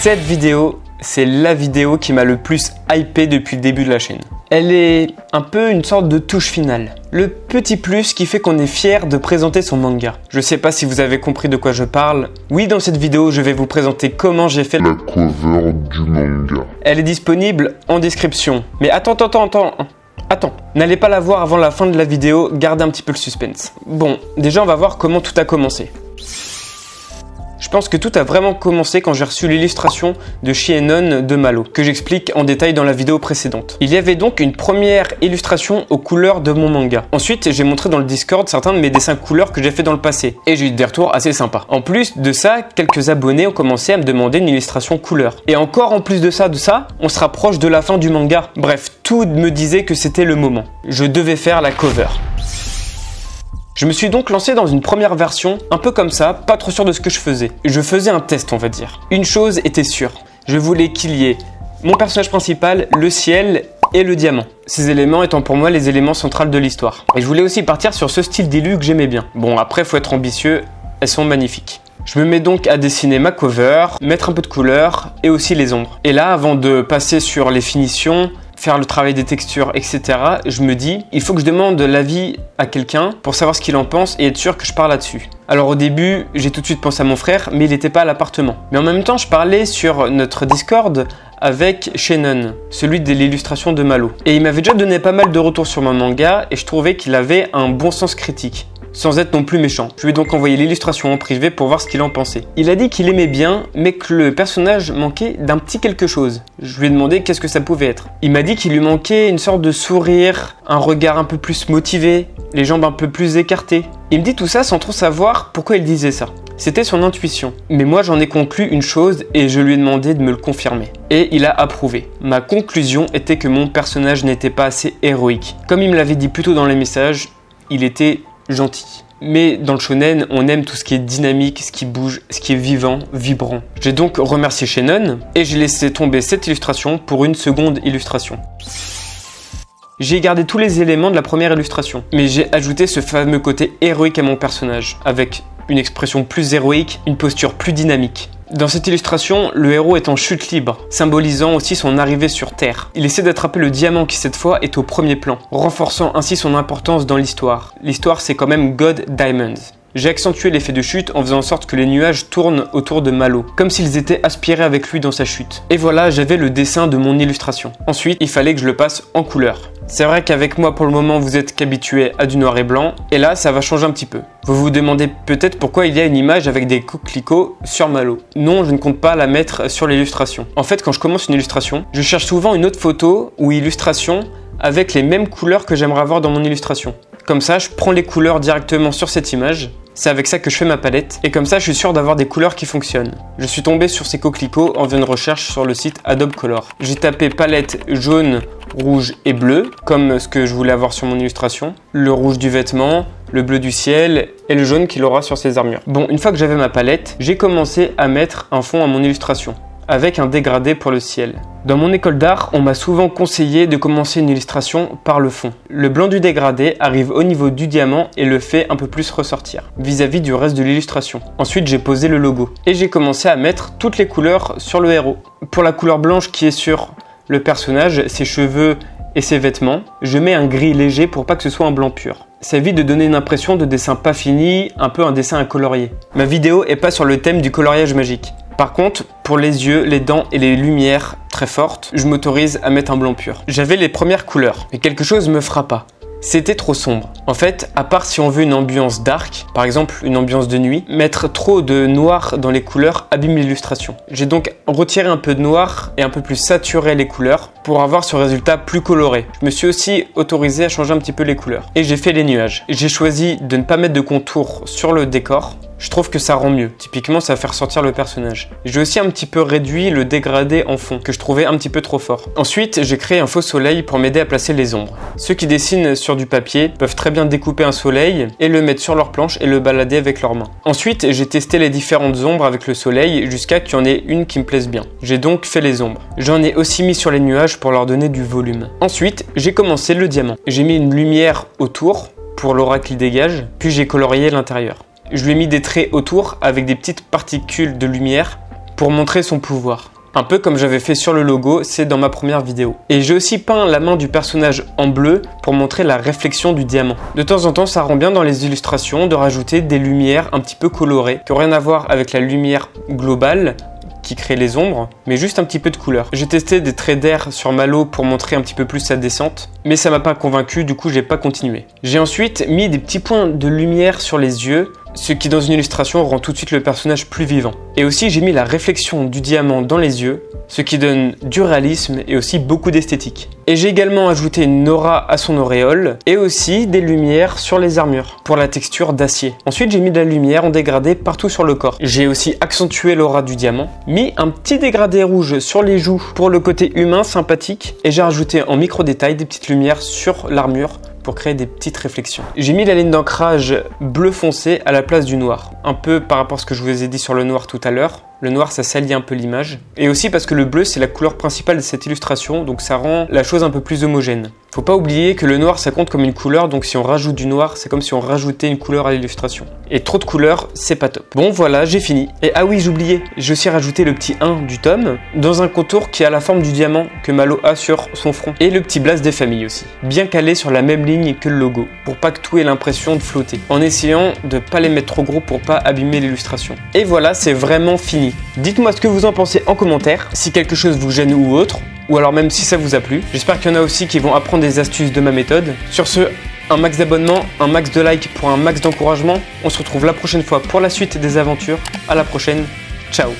Cette vidéo, c'est la vidéo qui m'a le plus hypé depuis le début de la chaîne. Elle est un peu une sorte de touche finale. Le petit plus qui fait qu'on est fier de présenter son manga. Je sais pas si vous avez compris de quoi je parle. Oui, dans cette vidéo, je vais vous présenter comment j'ai fait la cover du manga. Elle est disponible en description. Mais attends. N'allez pas la voir avant la fin de la vidéo, gardez un petit peu le suspense. Bon, déjà on va voir comment tout a commencé. Je pense que tout a vraiment commencé quand j'ai reçu l'illustration de Shienon de Malo, que j'explique en détail dans la vidéo précédente. Il y avait donc une première illustration aux couleurs de mon manga. Ensuite, j'ai montré dans le Discord certains de mes dessins couleurs que j'ai fait dans le passé, et j'ai eu des retours assez sympas. En plus de ça, quelques abonnés ont commencé à me demander une illustration couleur. Et encore en plus de ça, on se rapproche de la fin du manga. Bref, tout me disait que c'était le moment. Je devais faire la cover. Je me suis donc lancé dans une première version, un peu comme ça, pas trop sûr de ce que je faisais. Je faisais un test, on va dire. Une chose était sûre, je voulais qu'il y ait mon personnage principal, le ciel et le diamant. Ces éléments étant pour moi les éléments centraux de l'histoire. Et je voulais aussi partir sur ce style d'illu que j'aimais bien. Bon, après, faut être ambitieux, elles sont magnifiques. Je me mets donc à dessiner ma cover, mettre un peu de couleur et aussi les ombres. Et là, avant de passer sur les finitions, faire le travail des textures, etc., je me dis, il faut que je demande l'avis à quelqu'un pour savoir ce qu'il en pense et être sûr que je parle là-dessus. Alors au début, j'ai tout de suite pensé à mon frère, mais il n'était pas à l'appartement. Mais en même temps, je parlais sur notre Discord avec Shienon, celui de l'illustration de Malo. Et il m'avait déjà donné pas mal de retours sur mon manga et je trouvais qu'il avait un bon sens critique, sans être non plus méchant. Je lui ai donc envoyé l'illustration en privé pour voir ce qu'il en pensait. Il a dit qu'il aimait bien, mais que le personnage manquait d'un petit quelque chose. Je lui ai demandé qu'est-ce que ça pouvait être. Il m'a dit qu'il lui manquait une sorte de sourire, un regard un peu plus motivé, les jambes un peu plus écartées. Il me dit tout ça sans trop savoir pourquoi il disait ça. C'était son intuition. Mais moi j'en ai conclu une chose et je lui ai demandé de me le confirmer. Et il a approuvé. Ma conclusion était que mon personnage n'était pas assez héroïque. Comme il me l'avait dit plus tôt dans les messages, il était gentil. Mais dans le shonen, on aime tout ce qui est dynamique, ce qui bouge, ce qui est vivant, vibrant. J'ai donc remercié Shienon et j'ai laissé tomber cette illustration pour une seconde illustration. J'ai gardé tous les éléments de la première illustration, mais j'ai ajouté ce fameux côté héroïque à mon personnage, avec une expression plus héroïque, une posture plus dynamique. Dans cette illustration, le héros est en chute libre, symbolisant aussi son arrivée sur Terre. Il essaie d'attraper le diamant qui cette fois est au premier plan, renforçant ainsi son importance dans l'histoire. L'histoire, c'est quand même God Diamonds. J'ai accentué l'effet de chute en faisant en sorte que les nuages tournent autour de Malo, comme s'ils étaient aspirés avec lui dans sa chute. Et voilà, j'avais le dessin de mon illustration. Ensuite, il fallait que je le passe en couleur. C'est vrai qu'avec moi pour le moment vous êtes qu'habitué à du noir et blanc, et là ça va changer un petit peu. Vous vous demandez peut-être pourquoi il y a une image avec des coquelicots sur Malo. Non, je ne compte pas la mettre sur l'illustration. En fait, quand je commence une illustration, je cherche souvent une autre photo ou illustration avec les mêmes couleurs que j'aimerais avoir dans mon illustration. Comme ça, je prends les couleurs directement sur cette image. C'est avec ça que je fais ma palette, et comme ça je suis sûr d'avoir des couleurs qui fonctionnent. Je suis tombé sur ces coquelicots en faisant une recherche sur le site Adobe Color. J'ai tapé palette jaune, rouge et bleu, comme ce que je voulais avoir sur mon illustration. Le rouge du vêtement, le bleu du ciel et le jaune qu'il aura sur ses armures. Bon, une fois que j'avais ma palette, j'ai commencé à mettre un fond à mon illustration, avec un dégradé pour le ciel. Dans mon école d'art, on m'a souvent conseillé de commencer une illustration par le fond. Le blanc du dégradé arrive au niveau du diamant et le fait un peu plus ressortir, vis-à-vis du reste de l'illustration. Ensuite, j'ai posé le logo et j'ai commencé à mettre toutes les couleurs sur le héros. Pour la couleur blanche qui est sur le personnage, ses cheveux et ses vêtements, je mets un gris léger pour pas que ce soit un blanc pur. Ça évite de donner une impression de dessin pas fini, un peu un dessin à colorier. Ma vidéo est pas sur le thème du coloriage magique. Par contre, pour les yeux, les dents et les lumières très fortes, je m'autorise à mettre un blanc pur. J'avais les premières couleurs, mais quelque chose me frappa. C'était trop sombre. En fait, à part si on veut une ambiance dark, par exemple une ambiance de nuit, mettre trop de noir dans les couleurs abîme l'illustration. J'ai donc retiré un peu de noir et un peu plus saturé les couleurs pour avoir ce résultat plus coloré. Je me suis aussi autorisé à changer un petit peu les couleurs. Et j'ai fait les nuages. J'ai choisi de ne pas mettre de contour sur le décor. Je trouve que ça rend mieux. Typiquement, ça va faire sortir le personnage. J'ai aussi un petit peu réduit le dégradé en fond, que je trouvais un petit peu trop fort. Ensuite, j'ai créé un faux soleil pour m'aider à placer les ombres. Ceux qui dessinent sur du papier peuvent très bien découper un soleil et le mettre sur leur planche et le balader avec leurs mains. Ensuite, j'ai testé les différentes ombres avec le soleil jusqu'à qu'il y en ait une qui me plaise bien. J'ai donc fait les ombres. J'en ai aussi mis sur les nuages pour leur donner du volume. Ensuite, j'ai commencé le diamant. J'ai mis une lumière autour pour l'aura qu'il dégage, puis j'ai colorié l'intérieur. Je lui ai mis des traits autour avec des petites particules de lumière pour montrer son pouvoir. Un peu comme j'avais fait sur le logo, c'est dans ma première vidéo. Et j'ai aussi peint la main du personnage en bleu pour montrer la réflexion du diamant. De temps en temps, ça rend bien dans les illustrations de rajouter des lumières un petit peu colorées, qui n'ont rien à voir avec la lumière globale, qui crée les ombres, mais juste un petit peu de couleur. J'ai testé des traits d'air sur Malo pour montrer un petit peu plus sa descente, mais ça m'a pas convaincu, du coup j'ai pas continué. J'ai ensuite mis des petits points de lumière sur les yeux, ce qui dans une illustration rend tout de suite le personnage plus vivant. Et aussi j'ai mis la réflexion du diamant dans les yeux, ce qui donne du réalisme et aussi beaucoup d'esthétique. Et j'ai également ajouté une aura à son auréole et aussi des lumières sur les armures pour la texture d'acier. Ensuite j'ai mis de la lumière en dégradé partout sur le corps. J'ai aussi accentué l'aura du diamant, mis un petit dégradé rouge sur les joues pour le côté humain sympathique et j'ai rajouté en micro détail des petites lumières sur l'armure pour créer des petites réflexions. J'ai mis la ligne d'ancrage bleu foncé à la place du noir. Un peu par rapport à ce que je vous ai dit sur le noir tout à l'heure. Le noir, ça salit un peu l'image. Et aussi parce que le bleu, c'est la couleur principale de cette illustration, donc ça rend la chose un peu plus homogène. Faut pas oublier que le noir, ça compte comme une couleur, donc si on rajoute du noir, c'est comme si on rajoutait une couleur à l'illustration. Et trop de couleurs, c'est pas top. Bon, voilà, j'ai fini. Et ah oui, j'oubliais, j'ai aussi rajouté le petit 1 du tome, dans un contour qui a la forme du diamant que Malo a sur son front. Et le petit blast des familles aussi. Bien calé sur la même ligne que le logo, pour pas que tout ait l'impression de flotter. En essayant de pas les mettre trop gros pour pas abîmer l'illustration. Et voilà, c'est vraiment fini. Dites-moi ce que vous en pensez en commentaire, si quelque chose vous gêne ou autre, ou alors même si ça vous a plu. J'espère qu'il y en a aussi qui vont apprendre des astuces de ma méthode. Sur ce, un max d'abonnements, un max de likes pour un max d'encouragement. On se retrouve la prochaine fois pour la suite des aventures. À la prochaine, ciao.